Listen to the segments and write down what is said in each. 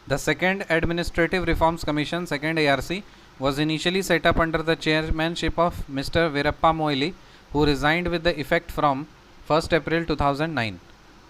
The second Administrative Reforms Commission, second ARC, was initially set up under the chairmanship of Mr. Veerappa Moily, who resigned with the effect from 1st April 2009.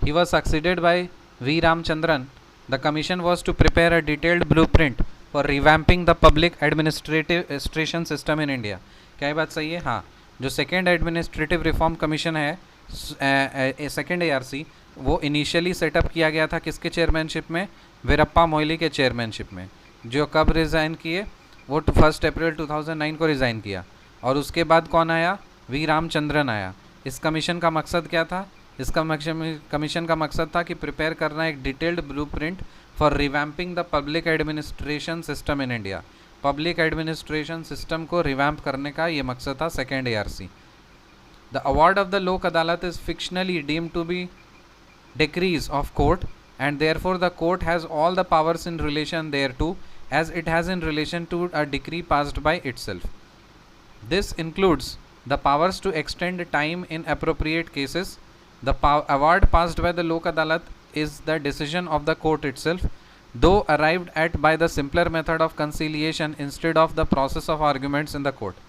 He was succeeded by V. Ramchandran. The commission was to prepare a detailed blueprint for revamping the public administration system in India. क्या ये बात सही है? हाँ, जो second administrative reform commission है, second ARC, वो initially setup किया गया था किसके चेयरमैनशिप में? वीरप्पा मोइली के चेयरमैनशिप में, जो कब रिज़ाइन किए? वो 1 अप्रैल 2009 को रिज़ाइन किया। और उसके बाद कौन आया? वी रामचंद्रन आया। इस कमीशन का मकसद क्या था? इस कमीशन का मकसद था कि प्रिपेयर करना एक detailed blueprint for revamping the public administration system in India. Public administration system को रिवैम्प करने का ये मकसद था second ARC। The award of the Lok Adalat is fictionally deemed to be decrees of court, and therefore the court has all the powers in relation thereto as it has in relation to a decree passed by itself. This includes the powers to extend time in appropriate cases. The award passed by the Lok Adalat is the decision of the court itself, though arrived at by the simpler method of conciliation instead of the process of arguments in the court.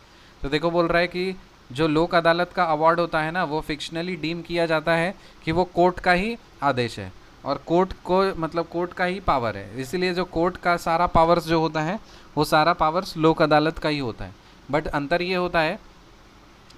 तो देखो बोल रहा है कि जो लोक अदालत का अवार्ड होता है ना, वो फिक्शनली डीम किया जाता है कि वो कोर्ट का ही आदेश है, और कोर्ट को मतलब कोर्ट का ही पावर है, इसीलिए जो कोर्ट का सारा पावर्स जो होता है वो सारा पावर्स लोक अदालत का ही होता है। बट अंतर ये होता है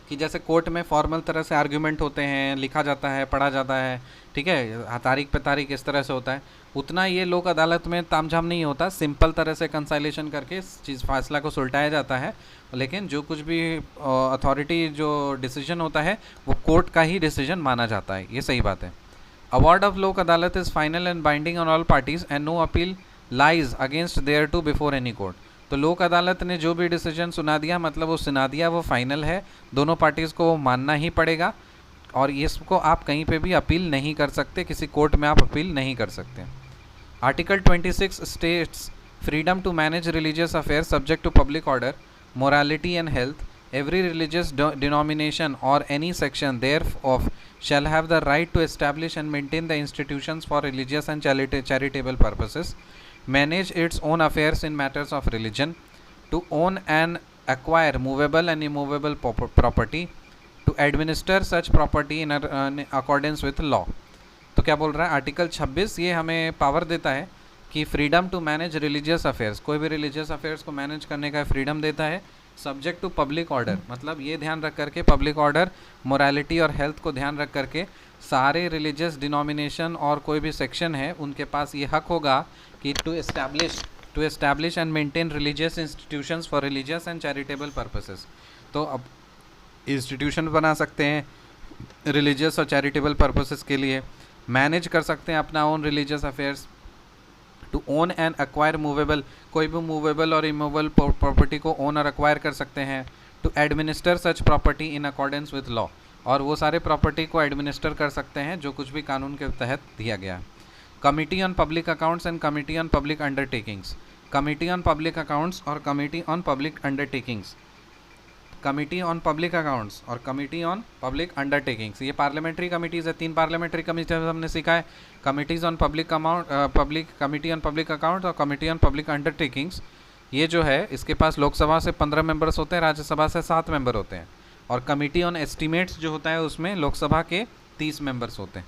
कि जैसे कोर्ट में फॉर्मल तरह से आर्ग्यूमेंट होते हैं, लिखा जाता है, पढ़ा जाता है, ठीक है, तारीख पे तारीख इस तरह से होता है, उतना ये लोक अदालत में तामझाम नहीं होता। सिंपल तरह से कंसाइलेशन करके इस चीज़ फासला को सुलटाया जाता है, लेकिन जो कुछ भी अथॉरिटी जो डिसीजन होता है वो कोर्ट का ही डिसीजन माना जाता है, ये सही बात है। Award of Lok Adalat is final and binding on all parties and no appeal lies against there to before any court. तो लोक अदालत ने जो भी डिसीजन सुना दिया, मतलब वो सुना दिया, वो फाइनल है, दोनों पार्टीज़ को वो मानना ही पड़ेगा, और इसको आप कहीं पे भी अपील नहीं कर सकते, किसी कोर्ट में आप अपील नहीं कर सकते। Article 26 states freedom to manage religious affair subject to public order, morality and health. Every religious denomination or any section thereof shall have the right to establish and maintain the institutions for religious and charitable purposes, manage its own affairs in matters of religion, to own and acquire movable and immovable property, to administer such property in accordance with law. तो क्या बोल रहा है article 26? ये हमें power देता है कि freedom to manage religious affairs, कोई भी रिलीजियस अफेयर्स को मैनेज करने का फ्रीडम देता है, सब्जेक्ट टू पब्लिक ऑर्डर, मतलब ये ध्यान रख करके, पब्लिक ऑर्डर, मोरालिटी और हेल्थ को ध्यान रख करके, सारे रिलीजियस डिनोमिनेशन और कोई भी सेक्शन है उनके पास ये हक होगा कि to establish and maintain religious institutions for religious and charitable purposes. तो अब इंस्टीट्यूशन बना सकते हैं रिलीजियस और चैरिटेबल पर्पसेस के लिए, मैनेज कर सकते हैं अपना own religious affairs, to own and acquire movable, कोई भी मूवेबल और इमूवेबल प्रॉपर्टी को ओन और एक्वायर कर सकते हैं, to administer such property in accordance with law, और वो सारे प्रॉपर्टी को एडमिनिस्टर कर सकते हैं जो कुछ भी कानून के तहत दिया गया है। Committee on public accounts and committee on public undertakings, committee on public accounts और committee on public undertakings, committee on public accounts और कमिटी ऑन पब्लिक अंडरटेकिंग्स, ये पार्लियामेंट्री कमिटीज़ है, 3 पार्लियामेंट्री कमिटीज हमने सीखा है, committees on public committee on public accounts और committee on public undertakings. ये जो है इसके पास लोकसभा से 15 मेंबर्स होते हैं, राज्यसभा से 7 मेंबर होते हैं, और कमिटी ऑन एस्टीमेट्स जो होता है उसमें लोकसभा के 30 मेंबर्स होते हैं।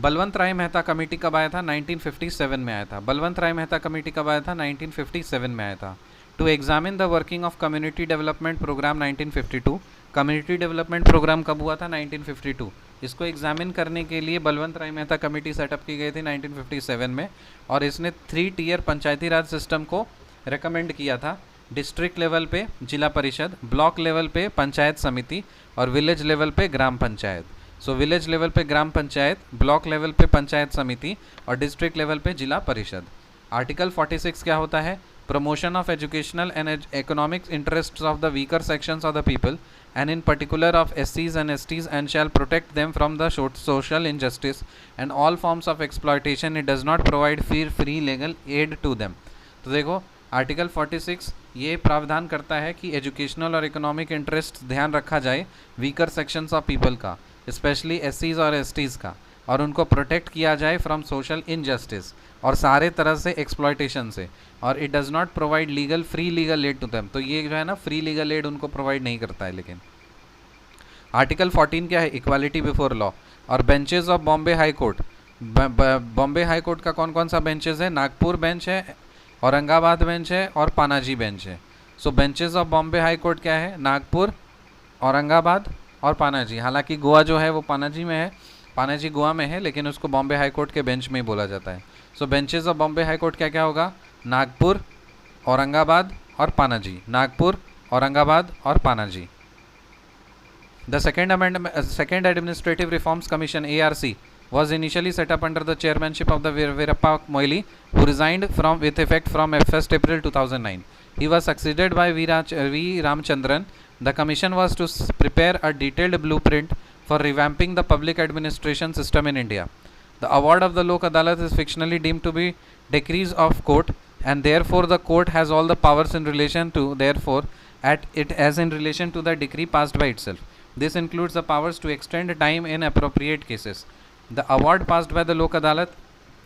बलवंत राय मेहता कमेटी कब आया था? 1957 में आया था। बलवंत राय मेहता कमेटी कब आया था? 1957 में आया था। To examine the working of community development programme 1952, community development programme कब हुआ था? 1952। इसको एग्जामिन करने के लिए बलवंत राय मेहता कमेटी सेटअप की गई थी 1957 में, और इसने 3 टियर पंचायती राज सिस्टम को रेकमेंड किया था। डिस्ट्रिक्ट लेवल पे जिला परिषद, ब्लॉक लेवल पे पंचायत समिति, और विलेज लेवल पे ग्राम पंचायत। सो विलेज लेवल पे ग्राम पंचायत, ब्लॉक लेवल पे पंचायत समिति, और डिस्ट्रिक्ट लेवल पे जिला परिषद। आर्टिकल 46 क्या होता है? Promotion of educational and economic interests of the weaker sections of the people and in particular of SCs and STs, and shall protect them from the social injustice and all forms of exploitation. It does not provide free legal aid to them. तो देखो article 46 ये प्रावधान करता है कि educational और economic interest ध्यान रखा जाए वीकर सेक्शंस ऑफ पीपल का, स्पेशली SCs और STs का, और उनको प्रोटेक्ट किया जाए फ्रॉम सोशल इनजस्टिस और सारे तरह से एक्सप्लॉयटेशन से, और it does not provide legal free legal aid to them. तो ये जो है ना फ्री लीगल एड उनको प्रोवाइड नहीं करता है। लेकिन आर्टिकल 14 क्या है? Equality before law. और benches of Bombay High Court, Bombay High Court का कौन कौन सा बेंचेस है? नागपुर बेंच है, औरंगाबाद बेंच है और पानाजी बेंच है। So benches of Bombay High Court क्या है? नागपुर, औरंगाबाद और पानाजी। हालांकि गोवा जो है वो पानाजी में है, पानाजी गोवा में है, लेकिन उसको बॉम्बे हाई कोर्ट के बेंच में ही बोला जाता है। So benches of Bombay High Court क्या क्या होगा? नागपुर, औरंगाबाद और पानाजी। नागपुर, औरंगाबाद और Panaji. The second Administrative Reforms Commission (ARC) was initially set up under the chairmanship of the Veerappa Moily, who resigned with effect from 1st April 2009. He was succeeded by V. Ramchandran. The commission was to prepare a detailed blueprint for revamping the public administration system in India. The award of the Lok Adalat is fictionally deemed to be decrees of court, and therefore the court has all the powers in relation to the decree passed by itself. This includes the powers to extend time in appropriate cases. The award passed by the Lok Adalat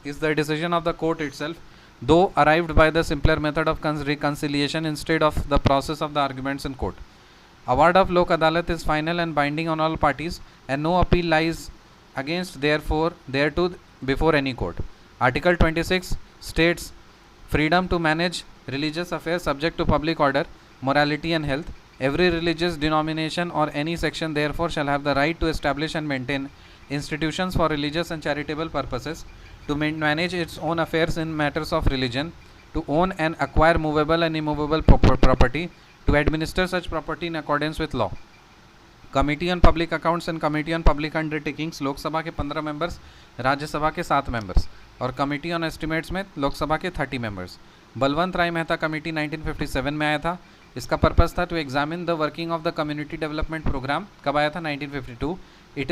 is the decision of the court itself, though arrived by the simpler method of reconciliation instead of the process of the arguments in court. Award of Lok Adalat is final and binding on all parties, and no appeal lies against thereto before any court. Article 26 states freedom to manage religious affairs subject to public order, morality and health. Every religious denomination or any section therefore shall have the right to establish and maintain institutions for religious and charitable purposes, to manage its own affairs in matters of religion, to own and acquire movable and immovable property, to administer such property in accordance with law. Committee on Public Accounts and Committee on Public Undertakings, Lok Sabha के 15 members, Rajya Sabha के 7 members, और committee on estimates में लोकसभा के 30 members. Balwant Rai Mehta committee 1957 में आया था। इसका purpose था to examine the working of the community development programme. कब आया था? 1952। It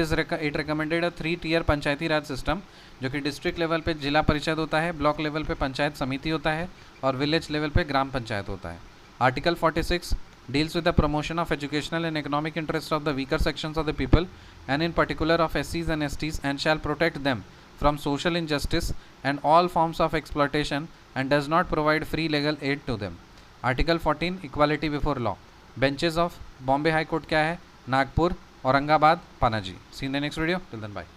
recommended a 3-tier Panchayati Raj system, जो कि डिस्ट्रिक्ट लेवल पे जिला परिषद होता है, ब्लॉक लेवल पे पंचायत समिति होता है और विलेज लेवल पे ग्राम पंचायत होता है। Article 46 deals with the promotion of educational and economic interests of the weaker sections of the people, and in particular of SCs and STs, and shall protect them from social injustice and all forms of exploitation, and does not provide free legal aid to them. Article 14 Equality before law. Benches of Bombay High Court क्या है? Nagpur, Aurangabad, Panaji. See you in the next video. Till then, bye.